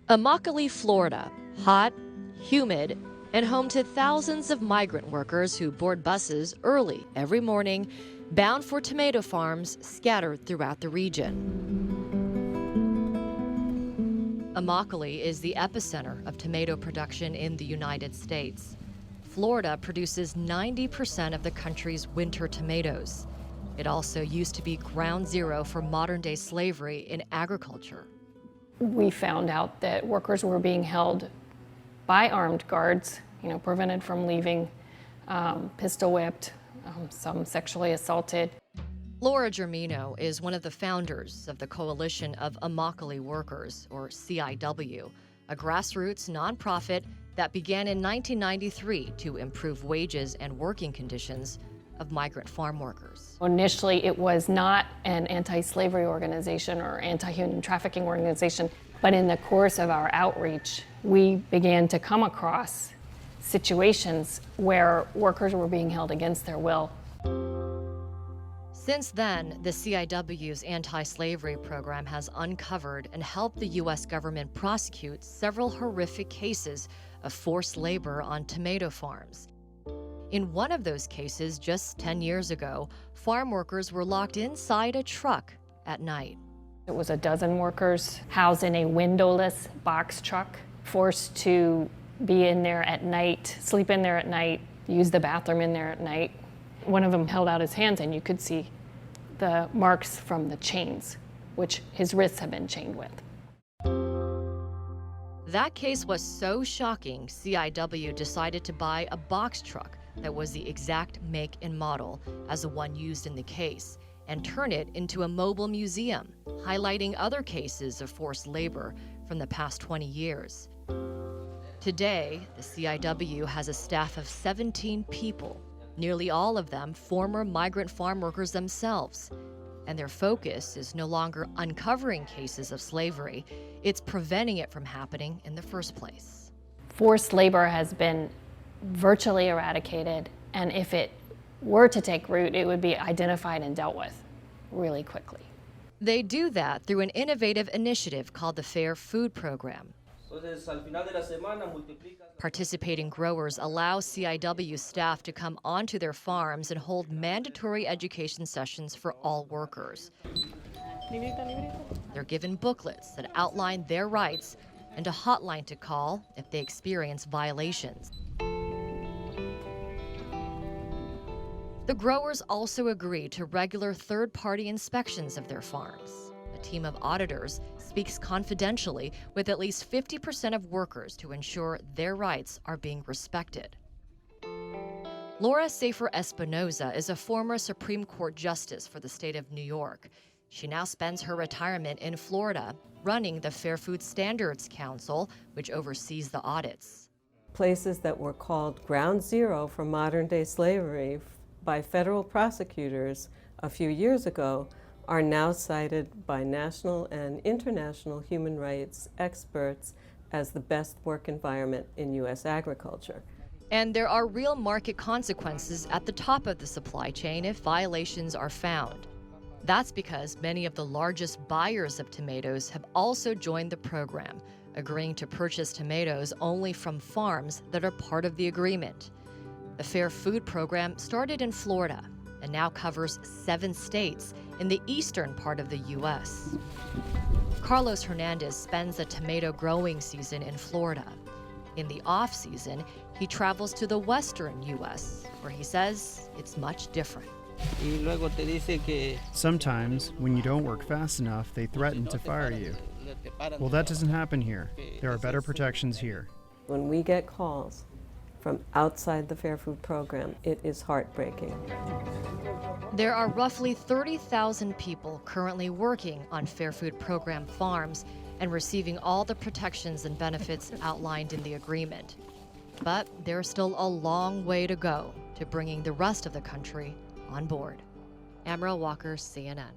Immokalee, Florida, hot, humid, and home to thousands of migrant workers who board buses early every morning, bound for tomato farms scattered throughout the region. Immokalee is the epicenter of tomato production in the United States. Florida produces 90% of the country's winter tomatoes. It also used to be ground zero for modern-day slavery in agriculture. We found out that workers were being held by armed guards, prevented from leaving, pistol whipped, some sexually assaulted. Laura Germino is one of the founders of the Coalition of Immokalee Workers, or CIW, a grassroots nonprofit that began in 1993 to improve wages and working conditions of migrant farm workers. Initially, it was not an anti-slavery organization or anti-human trafficking organization, but in the course of our outreach, we began to come across situations where workers were being held against their will. Since then, the CIW's anti-slavery program has uncovered and helped the U.S. government prosecute several horrific cases of forced labor on tomato farms. In one of those cases, just 10 years ago, farm workers were locked inside a truck at night. It was a dozen workers housed in a windowless box truck, forced to be in there at night, sleep in there at night, use the bathroom in there at night. One of them held out his hands and you could see the marks from the chains, which his wrists have been chained with. That case was so shocking, CIW decided to buy a box truck that was the exact make and model as the one used in the case, and turn it into a mobile museum, highlighting other cases of forced labor from the past 20 years. Today, the CIW has a staff of 17 people, nearly all of them former migrant farm workers themselves. And their focus is no longer uncovering cases of slavery, it's preventing it from happening in the first place. Forced labor has been virtually eradicated, and if it were to take root, it would be identified and dealt with really quickly. They do that through an innovative initiative called the Fair Food Program. Participating growers allow CIW staff to come onto their farms and hold mandatory education sessions for all workers. They're given booklets that outline their rights and a hotline to call if they experience violations. The growers also agree to regular third-party inspections of their farms. A team of auditors speaks confidentially with at least 50% of workers to ensure their rights are being respected. Laura Espinoza is a former Supreme Court justice for the state of New York. She now spends her retirement in Florida, running the Fair Food Standards Council, which oversees the audits. Places that were called ground zero for modern-day slavery by federal prosecutors a few years ago are now cited by national and international human rights experts as the best work environment in U.S. agriculture. And there are real market consequences at the top of the supply chain if violations are found. That's because many of the largest buyers of tomatoes have also joined the program, agreeing to purchase tomatoes only from farms that are part of the agreement. The Fair Food Program started in Florida and now covers 7 states in the eastern part of the U.S. Carlos Hernandez spends the tomato growing season in Florida. In the off-season, he travels to the western U.S., where he says it's much different. Sometimes, when you don't work fast enough, they threaten to fire you. Well, that doesn't happen here. There are better protections here. When we get calls from outside the Fair Food Program, it is heartbreaking. There are roughly 30,000 people currently working on Fair Food Program farms and receiving all the protections and benefits outlined in the agreement. But there's still a long way to go to bringing the rest of the country on board. Amara Walker, CNN.